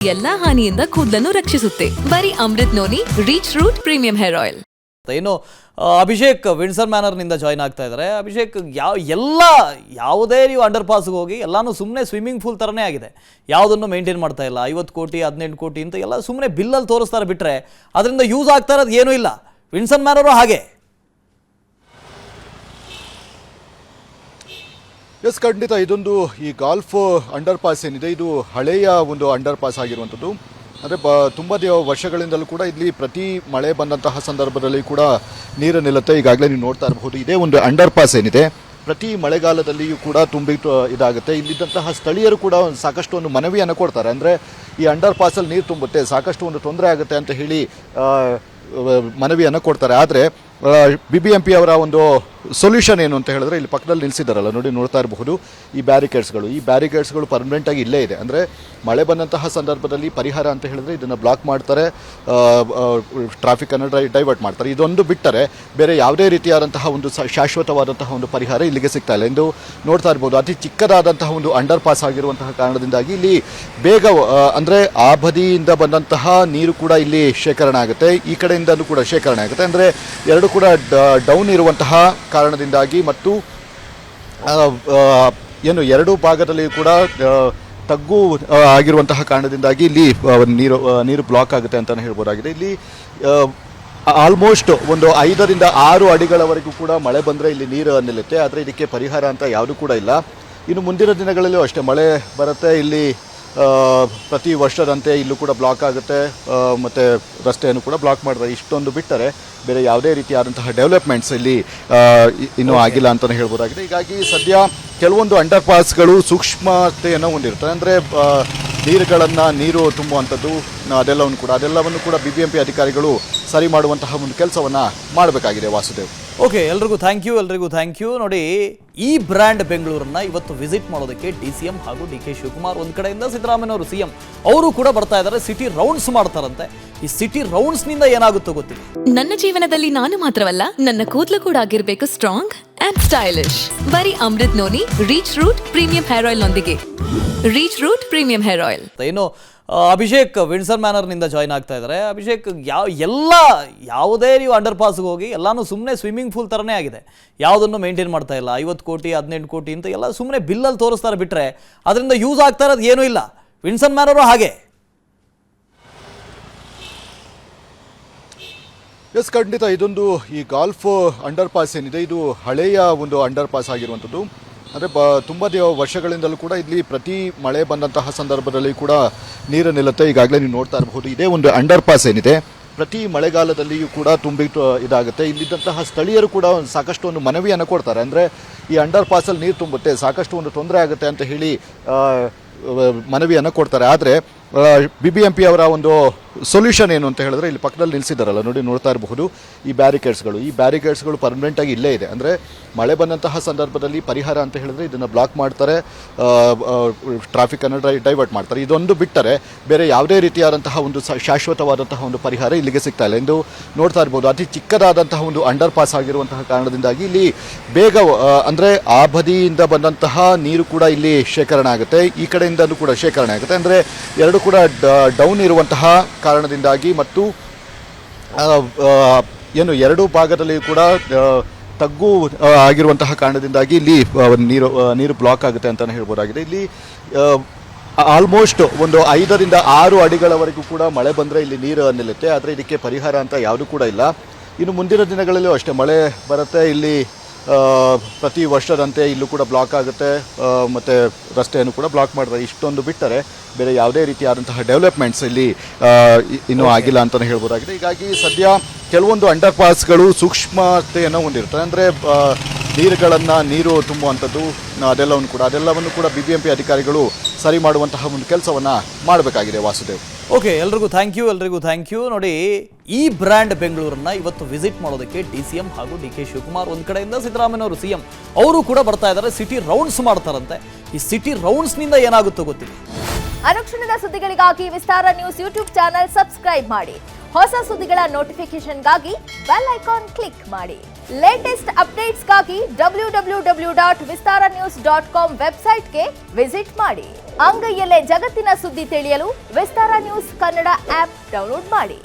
ಎಲ್ಲಾ ಹಾನಿಯಿಂದ ಕೂದಲನ್ನು ರಕ್ಷಿಸುತ್ತೆ. ಬರೀ Amrit noni reach root premium hair oil. ಇನ್ನು ಅಭಿಷೇಕ್ ವಿಂಡ್ಸರ್ ಮ್ಯಾನರ್ನಿಂದ ಜಾಯ್ನ್ ಆಗ್ತಾ ಇದ್ದಾರೆ. ಅಭಿಷೇಕ್ ಯಾವುದೇ ನೀವು ಅಂಡರ್ ಪಾಸ್ಗೆ ಹೋಗಿ ಎಲ್ಲಾನು ಸುಮ್ಮನೆ ಸ್ವಿಮ್ಮಿಂಗ್ ಪೂಲ್ ಥರನೇ ಆಗಿದೆ. ಯಾವುದನ್ನು ಮೇಂಟೈನ್ ಮಾಡ್ತಾ ಇಲ್ಲ. 50 ಕೋಟಿ 18 ಕೋಟಿ ಅಂತ ಎಲ್ಲ ಸುಮ್ಮನೆ ಬಿಲ್ಲಲ್ಲಿ ತೋರಿಸ್ತಾರೆ ಬಿಟ್ಟರೆ ಅದರಿಂದ ಯೂಸ್ ಆಗ್ತಾ ಇರೋದು ಏನೂ ಇಲ್ಲ. ವಿಂಡ್ಸರ್ ಮ್ಯಾನರು ಹಾಗೆ. ಎಸ್, ಖಂಡಿತ ಇದೊಂದು ಈ ಗಾಲ್ಫ್ ಅಂಡರ್ ಪಾಸ್ ಏನಿದೆ ಇದು ಹಳೆಯ ಒಂದು ಅಂಡರ್ ಪಾಸ್ ಆಗಿರುವಂಥದ್ದು. ಅಂದರೆ ತುಂಬ ವರ್ಷಗಳಿಂದಲೂ ಕೂಡ ಇಲ್ಲಿ ಪ್ರತಿ ಮಳೆ ಬಂದಂತಹ ಸಂದರ್ಭದಲ್ಲಿ ಕೂಡ ನೀರು ನಿಲ್ಲುತ್ತೆ. ಈಗಾಗಲೇ ನೀವು ನೋಡ್ತಾ ಇರಬಹುದು, ಇದೇ ಒಂದು ಅಂಡರ್ ಪಾಸ್ ಏನಿದೆ ಪ್ರತಿ ಮಳೆಗಾಲದಲ್ಲಿಯೂ ಕೂಡ ತುಂಬಿ ಇದಾಗುತ್ತೆ. ಇಲ್ಲಿದ್ದಂತಹ ಸ್ಥಳೀಯರು ಕೂಡ ಸಾಕಷ್ಟು ಒಂದು ಮನವಿಯನ್ನು ಕೊಡ್ತಾರೆ. ಅಂದರೆ ಈ ಅಂಡರ್ ಪಾಸಲ್ಲಿ ನೀರು ತುಂಬುತ್ತೆ, ಸಾಕಷ್ಟು ಒಂದು ತೊಂದರೆ ಆಗುತ್ತೆ ಅಂತ ಹೇಳಿ ಮನವಿಯನ್ನು ಕೊಡ್ತಾರೆ. ಆದರೆ BBMP ಅವರ ಒಂದು ಸೊಲ್ಯೂಷನ್ ಏನು ಅಂತ ಹೇಳಿದ್ರೆ ಇಲ್ಲಿ ಪಕ್ಕದಲ್ಲಿ ನಿಲ್ಲಿಸಿದಾರಲ್ಲ ನೋಡಿ, ನೋಡ್ತಾ ಇರಬಹುದು ಈ ಬ್ಯಾರಿಕೇಡ್ಸ್ಗಳು ಪರ್ಮನೆಂಟಾಗಿ ಇಲ್ಲೇ ಇದೆ. ಅಂದರೆ ಮಳೆ ಬಂದಂತಹ ಸಂದರ್ಭದಲ್ಲಿ ಪರಿಹಾರ ಅಂತ ಹೇಳಿದ್ರೆ ಇದನ್ನು ಬ್ಲಾಕ್ ಮಾಡ್ತಾರೆ, ಟ್ರಾಫಿಕನ್ನು ಡೈವರ್ಟ್ ಮಾಡ್ತಾರೆ. ಇದೊಂದು ಬಿಟ್ಟರೆ ಬೇರೆ ಯಾವುದೇ ರೀತಿಯಾದಂತಹ ಒಂದು ಶಾಶ್ವತವಾದಂತಹ ಒಂದು ಪರಿಹಾರ ಇಲ್ಲಿಗೆ ಸಿಗ್ತಾ ಇಲ್ಲ ಎಂದು ನೋಡ್ತಾ ಇರ್ಬೋದು. ಅತಿ ಚಿಕ್ಕದಾದಂತಹ ಒಂದು ಅಂಡರ್ ಪಾಸ್ ಆಗಿರುವಂತಹ ಕಾರಣದಿಂದಾಗಿ ಇಲ್ಲಿ ಬೇಗ ಅಂದರೆ ಆ ಬದಿಯಿಂದ ಬಂದಂತಹ ನೀರು ಕೂಡ ಇಲ್ಲಿ ಶೇಖರಣೆ ಆಗುತ್ತೆ, ಈ ಕಡೆಯಿಂದಲೂ ಕೂಡ ಶೇಖರಣೆ ಆಗುತ್ತೆ. ಅಂದರೆ ಎರಡು ಕೂಡ ಡೌನ್ ಇರುವಂತಹ ಕಾರಣದಿಂದಾಗಿ ಮತ್ತು ಎರಡೂ ಭಾಗದಲ್ಲಿ ಕೂಡ ತಗ್ಗು ಆಗಿರುವಂತಹ ಕಾರಣದಿಂದಾಗಿ ಇಲ್ಲಿ ನೀರು ಬ್ಲಾಕ್ ಆಗುತ್ತೆ ಅಂತಲೇ ಹೇಳ್ಬೋದಾಗಿದೆ. ಇಲ್ಲಿ ಆಲ್ಮೋಸ್ಟ್ ಒಂದು 5 ರಿಂದ 6 ಅಡಿಗಳವರೆಗೂ ಕೂಡ ಮಳೆ ಬಂದರೆ ಇಲ್ಲಿ ನೀರು ನಿಲ್ಲುತ್ತೆ. ಆದರೆ ಇದಕ್ಕೆ ಪರಿಹಾರ ಅಂತ ಯಾವುದೂ ಕೂಡ ಇಲ್ಲ. ಇನ್ನು ಮುಂದಿನ ದಿನಗಳಲ್ಲೂ ಅಷ್ಟೇ ಮಳೆ ಬರುತ್ತೆ. ಇಲ್ಲಿ ಪ್ರತಿ ವರ್ಷದಂತೆ ಇಲ್ಲೂ ಕೂಡ ಬ್ಲಾಕ್ ಆಗುತ್ತೆ ಮತ್ತು ರಸ್ತೆಯನ್ನು ಕೂಡ ಬ್ಲಾಕ್ ಮಾಡ್ತಾರೆ. ಇಷ್ಟೊಂದು ಬಿಟ್ಟರೆ ಬೇರೆ ಯಾವುದೇ ರೀತಿಯಾದಂತಹ ಡೆವಲಪ್ಮೆಂಟ್ಸ್ ಇಲ್ಲಿ ಇನ್ನೂ ಆಗಿಲ್ಲ ಅಂತಲೇ ಹೇಳ್ಬೋದಾಗಿದೆ. ಹೀಗಾಗಿ ಸದ್ಯ ಕೆಲವೊಂದು ಅಂಡರ್ ಪಾಸ್ಗಳು ಸೂಕ್ಷ್ಮತೆಯನ್ನು ಹೊಂದಿರ್ತವೆ. ಅಂದರೆ ನೀರು ತುಂಬುವಂಥದ್ದು ಅದೆಲ್ಲವನ್ನು ಕೂಡ BBMP ಅಧಿಕಾರಿಗಳು ಸರಿ ಮಾಡುವಂತಹ ಒಂದು ಕೆಲಸವನ್ನು ಮಾಡಬೇಕಾಗಿದೆ. ವಾಸುದೇವ್, ಓಕೆ, ಎಲ್ರಿಗೂ ಥ್ಯಾಂಕ್ ಯು. ನೋಡಿ, ಈ ಬ್ರ್ಯಾಂಡ್ ಬೆಂಗಳೂರನ್ನ ಇವತ್ತು ವಿಸಿಟ್ ಮಾಡೋದಕ್ಕೆ DCM ಹಾಗೂ DK ಶಿವಕುಮಾರ್, ಒಂದು ಕಡೆಯಿಂದ ಸಿದ್ದರಾಮಯ್ಯ ಅವರು CM ಅವರು ಕೂಡ ಬರ್ತಾ ಇದ್ದಾರೆ. ಸಿಟಿ ರೌಂಡ್ಸ್ ಮಾಡ್ತಾರಂತೆ. ಈ ಸಿಟಿ ರೌಂಡ್ಸ್ ನಿಂದ ಏನಾಗುತ್ತೋ ಗೊತ್ತಿಲ್ಲ. ನನ್ನ ಜೀವನದಲ್ಲಿ ನಾನು ಮಾತ್ರವಲ್ಲ, ನನ್ನ ಕೂದಲು ಕೂಡ ಆಗಿರ್ಬೇಕು ಸ್ಟ್ರಾಂಗ್ ಅಂಡ್ ಸ್ಟೈಲಿಶ್. ಬರೀ Amrit noni reach root premium hair oil ನೊಂದಿಗೆ. Rich root premium hair oil. ಇನ್ನು ಅಭಿಷೇಕ್ ವಿಂಡ್ಸರ್ ಮ್ಯಾನರ್ನಿಂದ ಜಾಯ್ನ್ ಆಗ್ತಾ ಇದ್ದಾರೆ. ಅಭಿಷೇಕ್ ಯಾವುದೇ ನೀವು ಅಂಡರ್ ಪಾಸ್ಗೆ ಹೋಗಿ ಎಲ್ಲಾನು ಸುಮ್ಮನೆ ಸ್ವಿಮ್ಮಿಂಗ್ ಪೂಲ್ ಥರನೇ ಆಗಿದೆ. ಯಾವುದನ್ನು ಮೇಂಟೈನ್ ಮಾಡ್ತಾ ಇಲ್ಲ. 50 ಕೋಟಿ 18 ಕೋಟಿ ಅಂತ ಎಲ್ಲ ಸುಮ್ಮನೆ ಬಿಲ್ಲಲ್ಲಿ ತೋರಿಸ್ತಾರೆ ಬಿಟ್ಟರೆ ಅದರಿಂದ ಯೂಸ್ ಆಗ್ತಾ ಇರೋದು ಏನೂ ಇಲ್ಲ. ವಿಂಡ್ಸರ್ ಮ್ಯಾನರು ಹಾಗೆ. ಎಸ್, ಖಂಡಿತ ಇದೊಂದು ಈ ಗಾಲ್ಫ್ ಅಂಡರ್ ಪಾಸ್ ಏನಿದೆ ಇದು ಹಳೆಯ ಒಂದು ಅಂಡರ್ ಪಾಸ್ ಆಗಿರುವಂಥದ್ದು. ಅಂದರೆ ತುಂಬ ವರ್ಷಗಳಿಂದಲೂ ಕೂಡ ಇಲ್ಲಿ ಪ್ರತಿ ಮಳೆ ಬಂದಂತಹ ಸಂದರ್ಭದಲ್ಲಿ ಕೂಡ ನೀರು ನಿಲ್ಲುತ್ತೆ. ಈಗಾಗಲೇ ನೀವು ನೋಡ್ತಾ ಇರಬಹುದು, ಇದೇ ಒಂದು ಅಂಡರ್ ಪಾಸ್ ಏನಿದೆ ಪ್ರತಿ ಮಳೆಗಾಲದಲ್ಲಿಯೂ ಕೂಡ ತುಂಬಿ ಇದಾಗುತ್ತೆ. ಇಲ್ಲಿದ್ದಂತಹ ಸ್ಥಳೀಯರು ಕೂಡ ಸಾಕಷ್ಟು ಒಂದು ಮನವಿಯನ್ನು ಕೊಡ್ತಾರೆ. ಅಂದರೆ ಈ ಅಂಡರ್ ಪಾಸಲ್ಲಿ ನೀರು ತುಂಬುತ್ತೆ, ಸಾಕಷ್ಟು ಒಂದು ತೊಂದರೆ ಆಗುತ್ತೆ ಅಂತ ಹೇಳಿ ಮನವಿಯನ್ನು ಕೊಡ್ತಾರೆ. ಆದರೆ BBMP ಅವರ ಒಂದು ಸೊಲ್ಯೂಷನ್ ಏನು ಅಂತ ಹೇಳಿದ್ರೆ ಇಲ್ಲಿ ಪಕ್ಕದಲ್ಲಿ ನಿಲ್ಲಿಸಿದಾರಲ್ಲ ನೋಡಿ, ನೋಡ್ತಾ ಇರಬಹುದು ಈ ಬ್ಯಾರಿಕೇಡ್ಸ್ಗಳು ಪರ್ಮನೆಂಟಾಗಿ ಇಲ್ಲೇ ಇದೆ. ಅಂದರೆ ಮಳೆ ಬಂದಂತಹ ಸಂದರ್ಭದಲ್ಲಿ ಪರಿಹಾರ ಅಂತ ಹೇಳಿದ್ರೆ ಇದನ್ನು ಬ್ಲಾಕ್ ಮಾಡ್ತಾರೆ, ಟ್ರಾಫಿಕನ್ನು ಡೈವರ್ಟ್ ಮಾಡ್ತಾರೆ. ಇದೊಂದು ಬಿಟ್ಟರೆ ಬೇರೆ ಯಾವುದೇ ರೀತಿಯಾದಂತಹ ಒಂದು ಶಾಶ್ವತವಾದಂತಹ ಒಂದು ಪರಿಹಾರ ಇಲ್ಲಿಗೆ ಸಿಗ್ತಾ ಇಲ್ಲ ಎಂದು ನೋಡ್ತಾ ಇರ್ಬೋದು. ಅತಿ ಚಿಕ್ಕದಾದಂತಹ ಒಂದು ಅಂಡರ್ ಪಾಸ್ ಆಗಿರುವಂತಹ ಕಾರಣದಿಂದಾಗಿ ಇಲ್ಲಿ ಬೇಗ ಅಂದರೆ ಆ ಬದಿಯಿಂದ ಬಂದಂತಹ ನೀರು ಕೂಡ ಇಲ್ಲಿ ಶೇಖರಣೆ ಆಗುತ್ತೆ, ಈ ಕಡೆಯಿಂದಲೂ ಕೂಡ ಶೇಖರಣೆ ಆಗುತ್ತೆ. ಅಂದರೆ ಎರಡು ಕೂಡ ಡೌನ್ ಇರುವಂತಹ ಕಾರಣದಿಂದಾಗಿ ಮತ್ತು ಎರಡೂ ಭಾಗದಲ್ಲಿ ಕೂಡ ತಗ್ಗು ಆಗಿರುವಂತಹ ಕಾರಣದಿಂದಾಗಿ ಇಲ್ಲಿ ನೀರು ಬ್ಲಾಕ್ ಆಗುತ್ತೆ ಅಂತಲೇ ಹೇಳ್ಬೋದಾಗಿದೆ. ಇಲ್ಲಿ ಆಲ್ಮೋಸ್ಟ್ ಒಂದು 5 ರಿಂದ 6 ಅಡಿಗಳವರೆಗೂ ಕೂಡ ಮಳೆ ಬಂದರೆ ಇಲ್ಲಿ ನೀರು ನಿಲ್ಲುತ್ತೆ. ಆದರೆ ಇದಕ್ಕೆ ಪರಿಹಾರ ಅಂತ ಯಾವುದೂ ಕೂಡ ಇಲ್ಲ. ಇನ್ನು ಮುಂದಿನ ದಿನಗಳಲ್ಲೂ ಅಷ್ಟೇ ಮಳೆ ಬರುತ್ತೆ. ಇಲ್ಲಿ ಪ್ರತಿ ವರ್ಷದಂತೆ ಇಲ್ಲೂ ಕೂಡ ಬ್ಲಾಕ್ ಆಗುತ್ತೆ ಮತ್ತು ರಸ್ತೆಯನ್ನು ಕೂಡ ಬ್ಲಾಕ್ ಮಾಡ್ತಾರೆ. ಇಷ್ಟೊಂದು ಬಿಟ್ಟರೆ ಬೇರೆ ಯಾವುದೇ ರೀತಿಯಾದಂತಹ ಡೆವಲಪ್ಮೆಂಟ್ಸ್ ಇಲ್ಲಿ ಇನ್ನೂ ಆಗಿಲ್ಲ ಅಂತಲೇ ಹೇಳ್ಬೋದಾಗಿದೆ. ಹೀಗಾಗಿ ಸದ್ಯ ಕೆಲವೊಂದು ಅಂಡರ್ ಪಾಸ್ಗಳು ಸೂಕ್ಷ್ಮತೆಯನ್ನು ಹೊಂದಿರ್ತವೆ. ಅಂದರೆ ನೀರು ತುಂಬುವಂಥದ್ದು ಅದೆಲ್ಲವನ್ನು ಕೂಡ BBMP ಅಧಿಕಾರಿಗಳು ಸರಿ ಮಾಡುವಂತಹ ಒಂದು ಕೆಲಸವನ್ನು ಮಾಡಬೇಕಾಗಿದೆ. ವಾಸುದೇವ್, ಓಕೆ, ಎಲ್ರಿಗೂ ಥ್ಯಾಂಕ್ ಯು. ನೋಡಿ, ಈ ಬ್ರ್ಯಾಂಡ್ ಬೆಂಗಳೂರನ್ನ ಇವತ್ತು ವಿಸಿಟ್ ಮಾಡೋದಕ್ಕೆ DCM ಹಾಗೂ DK ಶಿವಕುಮಾರ್, ಒಂದು ಕಡೆಯಿಂದ ಸಿದ್ದರಾಮಯ್ಯ ಅವರು CM ಅವರು ಕೂಡ ಬರ್ತಾ ಇದ್ದಾರೆ. ಸಿಟಿ ರೌಂಡ್ಸ್ ಮಾಡ್ತಾರಂತೆ. ಈ ಸಿಟಿ ರೌಂಡ್ಸ್ ನಿಂದ ಏನಾಗುತ್ತೋ ಗೊತ್ತಿಲ್ಲ. ಅನುಕ್ಷಣದ ಸುದ್ದಿಗಳಿಗಾಗಿ ವಿಸ್ತಾರ ನ್ಯೂಸ್ ಯೂಟ್ಯೂಬ್ ಚಾನೆಲ್ ಸಬ್ಸ್ಕ್ರೈಬ್ ಮಾಡಿ. ಹೊಸ ಸುದ್ದಿಗಳ ನೋಟಿಫಿಕೇಶನ್ಗಾಗಿ ಬೆಲ್ ಐಕಾನ್ ಕ್ಲಿಕ್ ಮಾಡಿ. ಲೇಟೆಸ್ಟ್ ಅಪ್ಡೇಟ್ಸ್ಗಾಗಿ www.vistaranews.com ವೆಬ್ಸೈಟ್ಗೆ ವಿಸಿಟ್ ಮಾಡಿ. ಅಂಗೈಯಲ್ಲೇ ಜಗತ್ತಿನ ಸುದ್ದಿ ತಿಳಿಯಲು ವಿಸ್ತಾರ ನ್ಯೂಸ್ ಕನ್ನಡ ಆಪ್ ಡೌನ್ಲೋಡ್ ಮಾಡಿ.